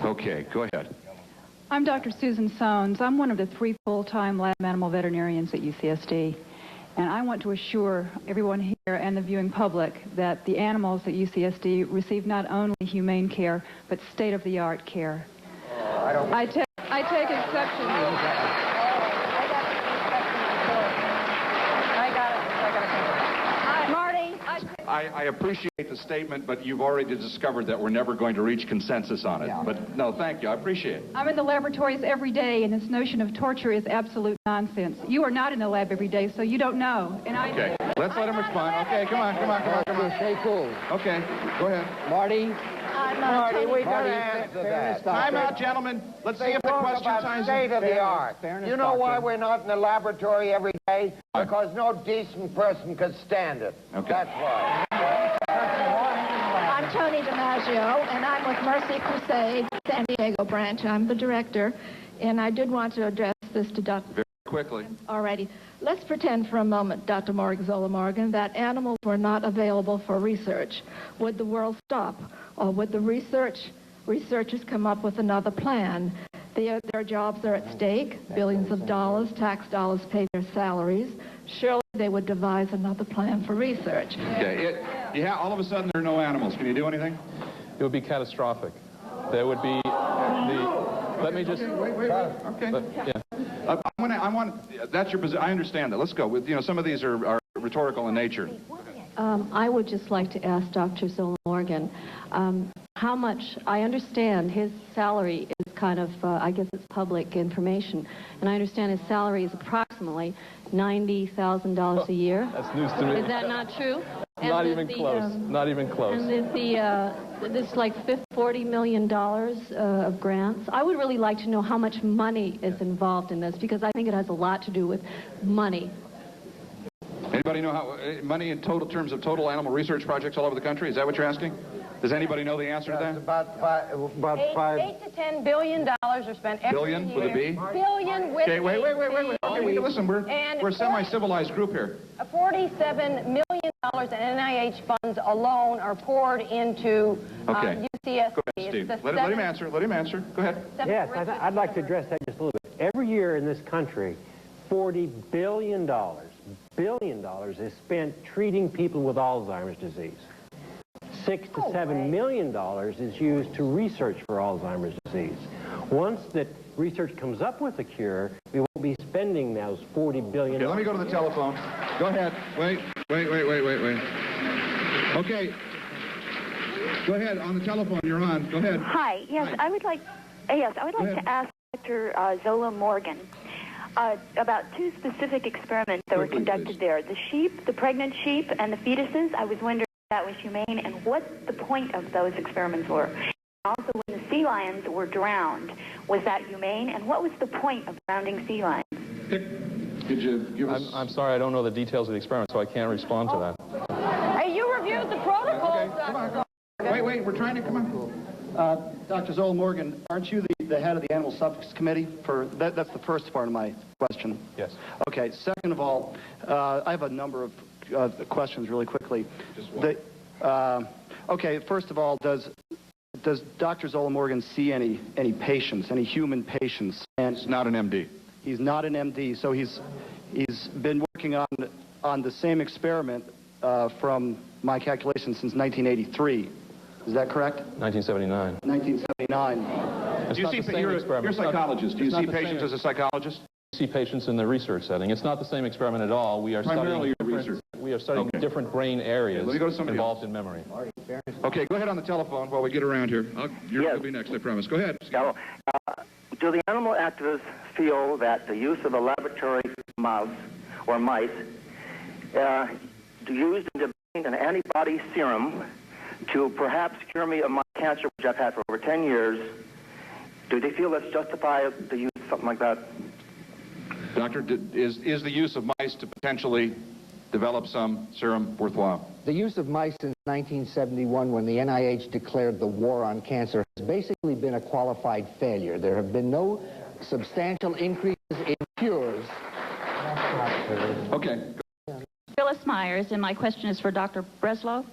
Okay, go ahead. I'm Dr. Susan Sones. I'm one of the 3 full-time lab animal veterinarians at UCSD. And I want to assure everyone here and the viewing public that the animals at UCSD receive not only humane care, but state-of-the-art care. I take exception. I appreciate the statement, but you've already discovered that we're never going to reach consensus on it. Yeah. But no, thank you. I appreciate it. I'm in the laboratories every day, and this notion of torture is absolute nonsense. You are not in the lab every day, so you don't know. And okay, let's let him respond. Okay, come on. Stay cool. Okay, go ahead. Marty? Marty, we got to answer that. Time out, gentlemen. Let's see if the question time's state of the art. You know why we're not in the laboratory every day? Because no decent person could stand it. Okay. That's why. I'm Tony DiMaggio, and I'm with Mercy Crusade, San Diego branch. I'm the director, and I did want to address this to Dr. Very quickly. Alrighty. Let's pretend for a moment, Dr. Zola Morgan, that animals were not available for research. Would the world stop? Or would the researchers come up with another plan? Their jobs are at stake, billions of dollars, tax dollars pay their salaries. Surely they would devise another plan for research. Okay, all of a sudden there are no animals. Can you do anything? It would be catastrophic. There would be let me just... Wait. Okay. I want, that's your position. I understand that. Let's go. With, some of these are rhetorical in nature. I would just like to ask Dr. Zola Morgan, how much, I understand his salary is kind of, I guess it's public information, and I understand his salary is approximately $90,000 a year. That's news to me. Is that not true? Not even close. Not even close. And this like $40 million of grants. I would really like to know how much money is involved in this, because I think it has a lot to do with money. Anybody know how money in total terms of total animal research projects all over the country? Is that what you're asking? Does anybody know the answer to that? About five. $8 to $10 billion are spent every year. Billion with a B? Billion with okay, wait. Okay, listen, we're a semi-civilized group here. $47 million in NIH funds alone are poured into UCSD. Go ahead, Steve. Let him answer. Go ahead. Yes, I'd like to address that just a little bit. Every year in this country, $40 billion is spent treating people with Alzheimer's disease. $6 to $7 million is used to research for Alzheimer's disease. Once that research comes up with a cure, we won't be spending those $40 billion. Okay, let me go to the telephone. Go ahead. Wait. Okay. Go ahead, on the telephone, you're on. Go ahead. Hi, yes, Hi. I would like to ask Dr. Zola Morgan about 2 specific experiments that were conducted there. The sheep, the pregnant sheep, and the fetuses. I was wondering if that was humane and what the point of those experiments were. Also, when the sea lions were drowned, was that humane? And what was the point of drowning sea lions? Could you give us... I'm sorry, I don't know the details of the experiment, so I can't respond to that. Hey, you reviewed the protocols. Okay, come on. Wait, we're trying to come on. Dr. Zola Morgan, aren't you the head of the Animal Subjects Committee? That's the first part of my question. Yes. Okay, second of all, I have a number of questions really quickly. Just one. Okay, first of all, does Dr. Zola Morgan see any patients, any human patients? And he's not an MD. He's not an MD, so he's been working on the same experiment from my calculation since 1983. Is that correct? 1979. 1979. Do you see, you're a psychologist. Do you see patients as a psychologist? See patients in the research setting. It's not the same experiment at all. We are primarily studying different brain areas involved in memory. Okay, go ahead on the telephone while we get around here. You'll be next, I promise. Go ahead. Do the animal activists feel that the use of a laboratory mouse or mice used in developing an antibody serum to perhaps cure me of my cancer, which I've had for over 10 years, do they feel that's justified the use of something like that? Doctor, is the use of mice to potentially develop some serum worthwhile? The use of mice since 1971, when the NIH declared the war on cancer, has basically been a qualified failure. There have been no substantial increases in cures. Okay. Phyllis Myers, and my question is for Dr. Breslow.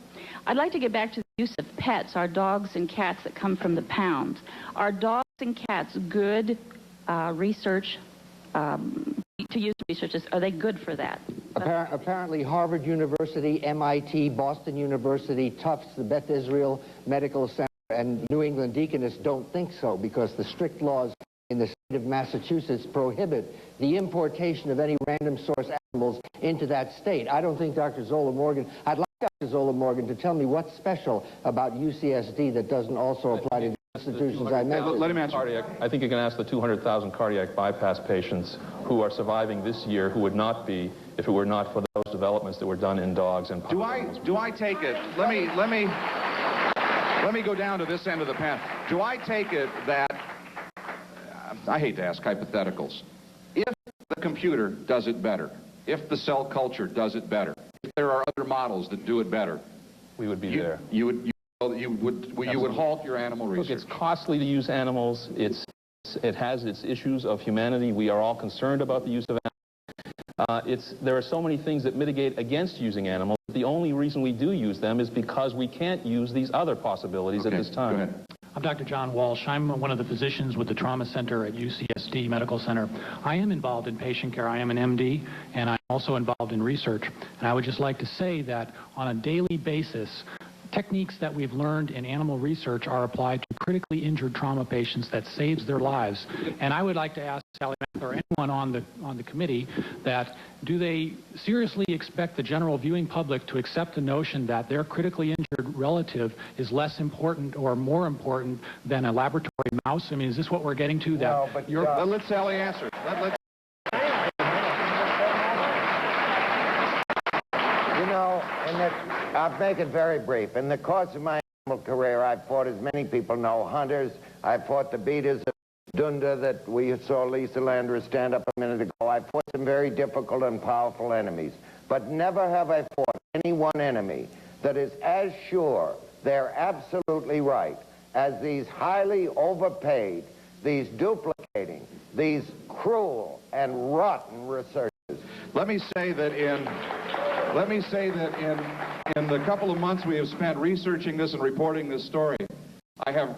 I'd like to get back to use of pets, our dogs and cats that come from the pound. Are dogs and cats good research, to use research? Are they good for that? Apparently Harvard University, MIT, Boston University, Tufts, the Beth Israel Medical Center, and New England Deaconess don't think so, because the strict laws in the state of Massachusetts prohibit the importation of any random source animals into that state. I don't think Dr. Zola Morgan, I'd like Dr. Zola Morgan to tell me what's special about UCSD that doesn't also apply to the institutions I mentioned. Let him answer. I think you can ask the 200,000 cardiac bypass patients who are surviving this year who would not be if it were not for those developments that were done in dogs and Do I take it? Let me go down to this end of the path. Do I take it that, I hate to ask hypotheticals, if the computer does it better, if the cell culture does it better, if there are other models that do it better, we would be there. You would halt your animal research. Look, it's costly to use animals. It has its issues of humanity. We are all concerned about the use of animals. There are so many things that mitigate against using animals. The only reason we do use them is because we can't use these other possibilities at this time. Go ahead. I'm Dr. John Walsh. I'm one of the physicians with the Trauma Center at UCSD Medical Center. I am involved in patient care. I am an MD, and I'm also involved in research. And I would just like to say that on a daily basis, techniques that we've learned in animal research are applied to critically injured trauma patients that saves their lives. And I would like to ask Sally or anyone on the committee that do they seriously expect the general viewing public to accept the notion that their critically injured relative is less important or more important than a laboratory mouse? I mean, is this what we're getting to? No, but let Sally answer. You know, I'll make it very brief. In the course of my animal career, I've fought, as many people know, hunters. I fought the beaters of Dunda that we saw Lisa Landers stand up a minute ago. I fought some very difficult and powerful enemies. But never have I fought any one enemy that is as sure they're absolutely right as these highly overpaid, these duplicating, these cruel and rotten researchers. Let me say that in the couple of months we have spent researching this and reporting this story, I have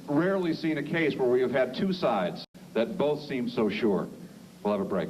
rarely seen a case where we have had two sides that both seem so sure. We'll have a break.